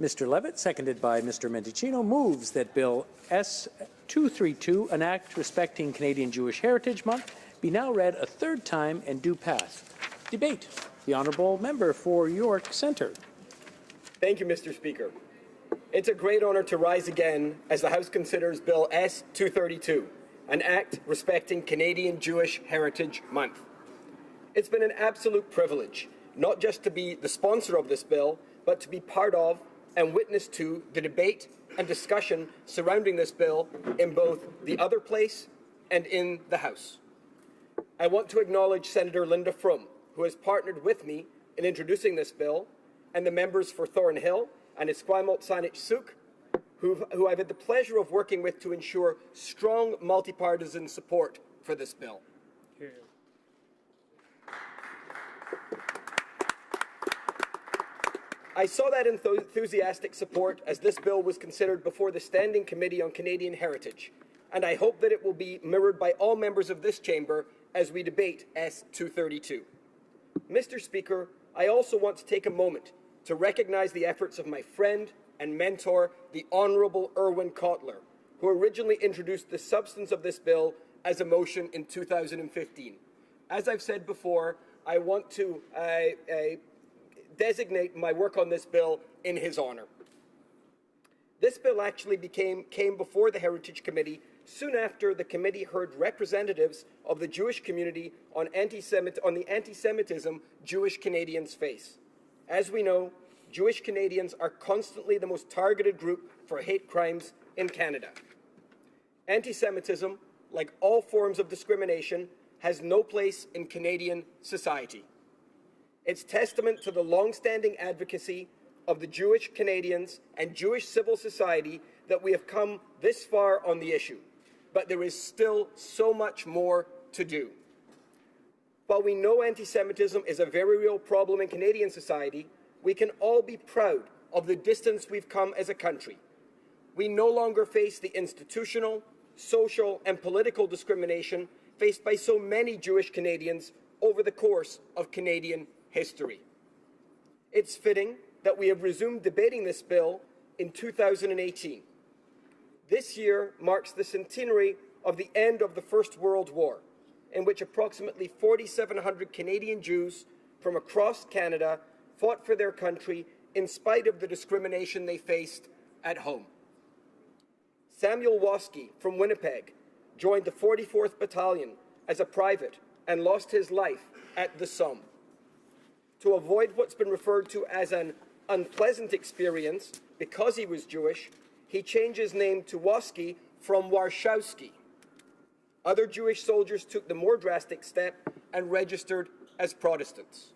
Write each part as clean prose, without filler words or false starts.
Mr. Levitt, seconded by Mr. Mendicino, moves that Bill S-232, an act respecting Canadian Jewish Heritage Month, be now read a third time and do pass. Debate. The honourable member for York Centre. Thank you, Mr. Speaker. It's a great honour to rise again as the House considers Bill S-232, an act respecting Canadian Jewish Heritage Month. It's been an absolute privilege not just to be the sponsor of this bill, but to be part of and witness to the debate and discussion surrounding this bill in both the other place and in the House. I want to acknowledge Senator Linda Frum, who has partnered with me in introducing this bill, and the members for Thornhill and Esquimalt Saanich Sooke, who I've had the pleasure of working with to ensure strong multi-partisan support for this bill. I saw that enthusiastic support as this bill was considered before the Standing Committee on Canadian Heritage, and I hope that it will be mirrored by all members of this chamber as we debate S-232. Mr. Speaker, I also want to take a moment to recognize the efforts of my friend and mentor, the Honourable Irwin Cotler, who originally introduced the substance of this bill as a motion in 2015. As I've said before, I want to designate my work on this bill in his honour. This bill actually came before the Heritage Committee soon after the committee heard representatives of the Jewish community on the anti-Semitism Jewish Canadians face. As we know, Jewish Canadians are constantly the most targeted group for hate crimes in Canada. Anti-Semitism, like all forms of discrimination, has no place in Canadian society. It's testament to the long-standing advocacy of the Jewish Canadians and Jewish civil society that we have come this far on the issue, but there is still so much more to do. While we know anti-Semitism is a very real problem in Canadian society, we can all be proud of the distance we've come as a country. We no longer face the institutional, social, and political discrimination faced by so many Jewish Canadians over the course of Canadian history. It's fitting that we have resumed debating this bill in 2018. This year marks the centenary of the end of the First World War, in which approximately 4,700 Canadian Jews from across Canada fought for their country in spite of the discrimination they faced at home. Samuel Waskey from Winnipeg joined the 44th Battalion as a private and lost his life at the Somme. To avoid what's been referred to as an unpleasant experience because he was Jewish, he changed his name to Waskey from Warshawski. Other Jewish soldiers took the more drastic step and registered as Protestants.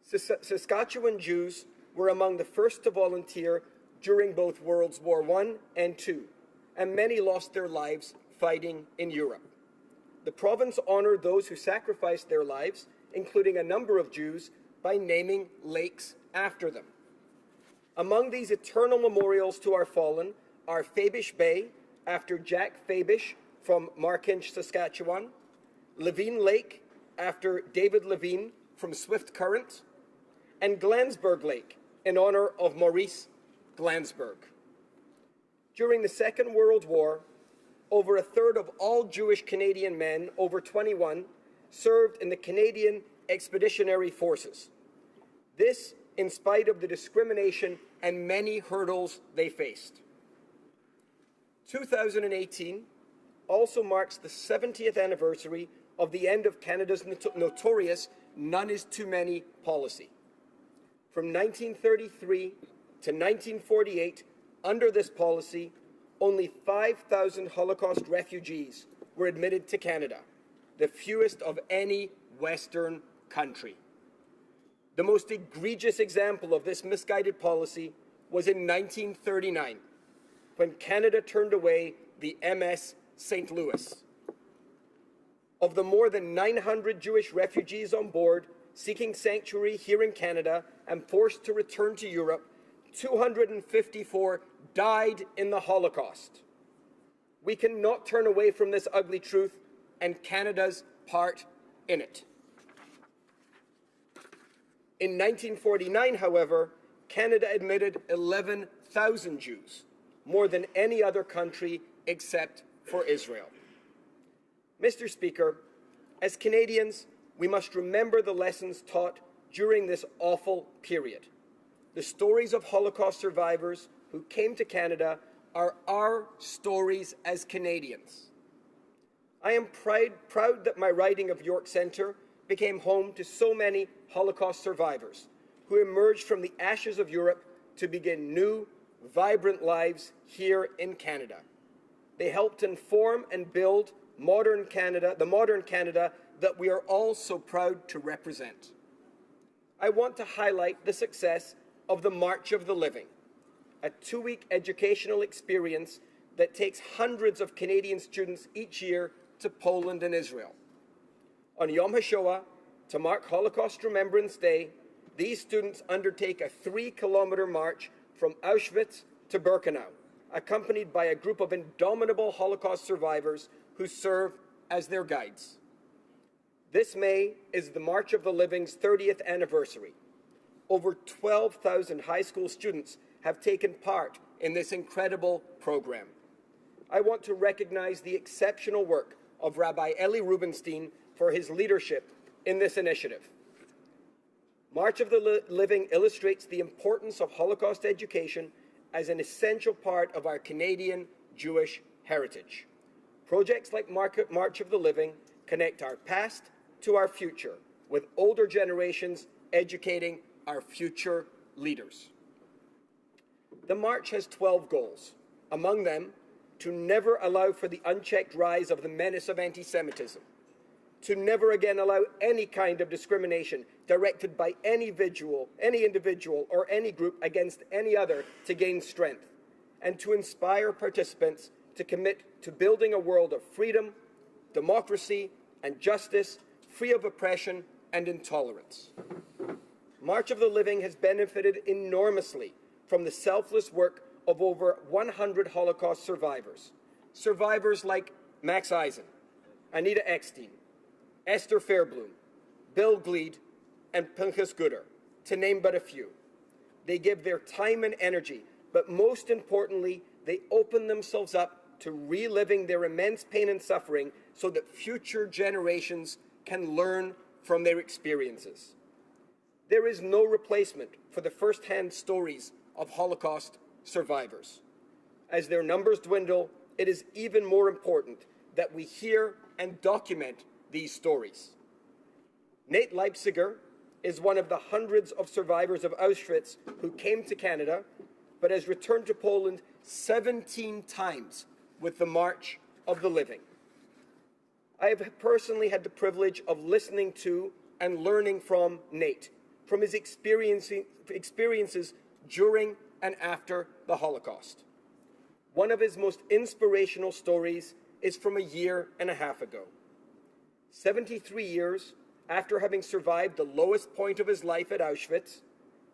Saskatchewan Jews were among the first to volunteer during both World War I and II, and many lost their lives fighting in Europe. The province honored those who sacrificed their lives, including a number of Jews, by naming lakes after them. Among these eternal memorials to our fallen are Fabish Bay, after Jack Fabish from Markinch, Saskatchewan, Levine Lake, after David Levine from Swift Current, and Glansburg Lake, in honor of Maurice Glansburg. During the Second World War, over a third of all Jewish Canadian men over 21 served in the Canadian Expeditionary Forces. This in spite of the discrimination and many hurdles they faced. 2018 also marks the 70th anniversary of the end of Canada's notorious none is too many policy. From 1933 to 1948, under this policy, only 5,000 Holocaust refugees were admitted to Canada, the fewest of any Western country. The most egregious example of this misguided policy was in 1939, when Canada turned away the MS St. Louis. Of the more than 900 Jewish refugees on board seeking sanctuary here in Canada and forced to return to Europe, 254 died in the Holocaust. We cannot turn away from this ugly truth and Canada's part in it. In 1949, however, Canada admitted 11,000 Jews, more than any other country except for Israel. Mr. Speaker, as Canadians, we must remember the lessons taught during this awful period. The stories of Holocaust survivors who came to Canada are our stories as Canadians. I am proud that my riding of York Centre became home to so many Holocaust survivors who emerged from the ashes of Europe to begin new, vibrant lives here in Canada. They helped inform and build modern Canada, the modern Canada that we are all so proud to represent. I want to highlight the success of the March of the Living, a two-week educational experience that takes hundreds of Canadian students each year to Poland and Israel. On Yom HaShoah, to mark Holocaust Remembrance Day, these students undertake a 3-kilometer march from Auschwitz to Birkenau, accompanied by a group of indomitable Holocaust survivors who serve as their guides. This May is the March of the Living's 30th anniversary. Over 12,000 high school students have taken part in this incredible program. I want to recognize the exceptional work of Rabbi Eli Rubinstein for his leadership in this initiative. March of the Living illustrates the importance of Holocaust education as an essential part of our Canadian Jewish heritage. Projects like March of the Living connect our past to our future, with older generations educating our future leaders. The March has 12 goals. Among them, to never allow for the unchecked rise of the menace of anti-Semitism, to never again allow any kind of discrimination directed by any individual or any group against any other to gain strength, and to inspire participants to commit to building a world of freedom, democracy, and justice, free of oppression and intolerance. March of the Living has benefited enormously from the selfless work of over 100 Holocaust survivors. Survivors like Max Eisen, Anita Eckstein, Esther Fairblom, Bill Gleed, and Pinchas Guder, to name but a few. They give their time and energy, but most importantly, they open themselves up to reliving their immense pain and suffering so that future generations can learn from their experiences. There is no replacement for the first-hand stories of Holocaust survivors. As their numbers dwindle, it is even more important that we hear and document these stories. Nate Leipziger is one of the hundreds of survivors of Auschwitz who came to Canada, but has returned to Poland 17 times with the March of the Living. I have personally had the privilege of listening to and learning from Nate, from his experiences during and after the Holocaust. One of his most inspirational stories is from a year and a half ago. 73 years after having survived the lowest point of his life at Auschwitz,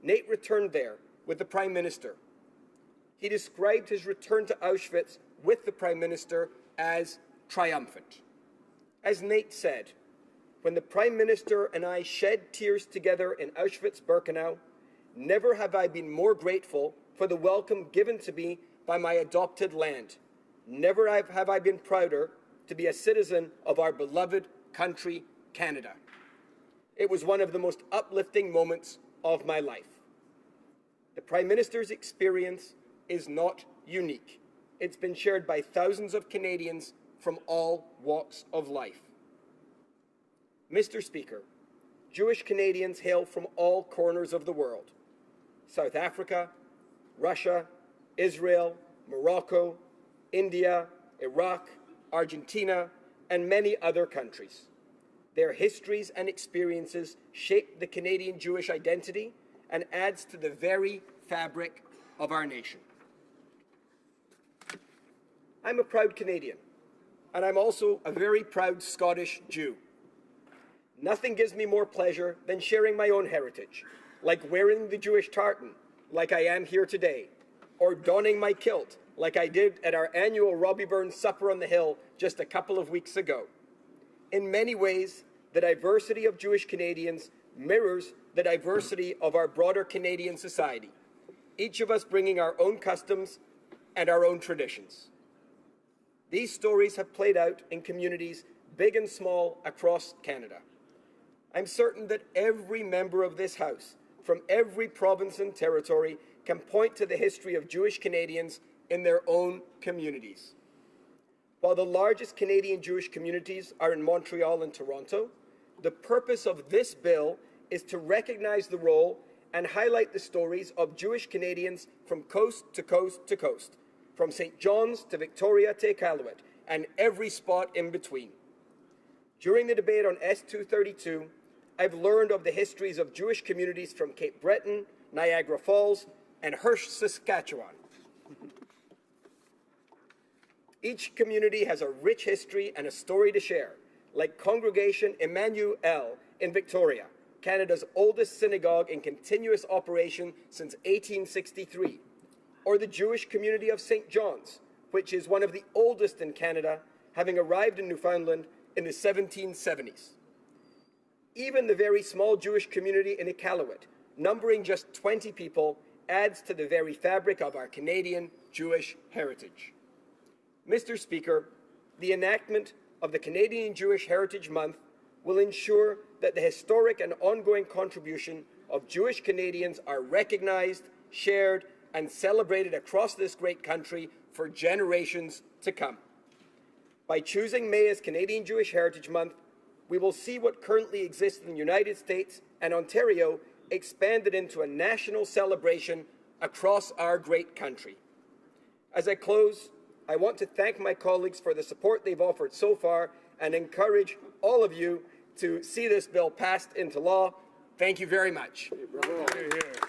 Nate returned there with the Prime Minister. He described his return to Auschwitz with the Prime Minister as triumphant. As Nate said, when the Prime Minister and I shed tears together in Auschwitz-Birkenau, never have I been more grateful for the welcome given to me by my adopted land. Never have I been prouder to be a citizen of our beloved country, Canada. It was one of the most uplifting moments of my life. The Prime Minister's experience is not unique. It's been shared by thousands of Canadians from all walks of life. Mr. Speaker, Jewish Canadians hail from all corners of the world: South Africa, Russia, Israel, Morocco, India, Iraq, Argentina, and many other countries. Their histories and experiences shape the Canadian Jewish identity and adds to the very fabric of our nation. I'm a proud Canadian, and I'm also a very proud Scottish Jew. Nothing gives me more pleasure than sharing my own heritage, like wearing the Jewish tartan, like I am here today, or donning my kilt, like I did at our annual Robbie Burns Supper on the Hill just a couple of weeks ago. In many ways, the diversity of Jewish Canadians mirrors the diversity of our broader Canadian society, each of us bringing our own customs and our own traditions. These stories have played out in communities big and small across Canada. I'm certain that every member of this House, from every province and territory, can point to the history of Jewish Canadians in their own communities. While the largest Canadian Jewish communities are in Montreal and Toronto, the purpose of this bill is to recognize the role and highlight the stories of Jewish Canadians from coast to coast to coast, from St. John's to Victoria to Iqaluit, and every spot in between. During the debate on S232, I've learned of the histories of Jewish communities from Cape Breton, Niagara Falls, and Hirsch, Saskatchewan. Each community has a rich history and a story to share, like Congregation Emmanuel in Victoria, Canada's oldest synagogue in continuous operation since 1863, or the Jewish community of St. John's, which is one of the oldest in Canada, having arrived in Newfoundland in the 1770s. Even the very small Jewish community in Iqaluit, numbering just 20 people, adds to the very fabric of our Canadian Jewish heritage. Mr. Speaker, the enactment of the Canadian Jewish Heritage Month will ensure that the historic and ongoing contribution of Jewish Canadians are recognized, shared, and celebrated across this great country for generations to come. By choosing May as Canadian Jewish Heritage Month, we will see what currently exists in the United States and Ontario expanded into a national celebration across our great country. As I close, I want to thank my colleagues for the support they've offered so far and encourage all of you to see this bill passed into law. Thank you very much. Bravo.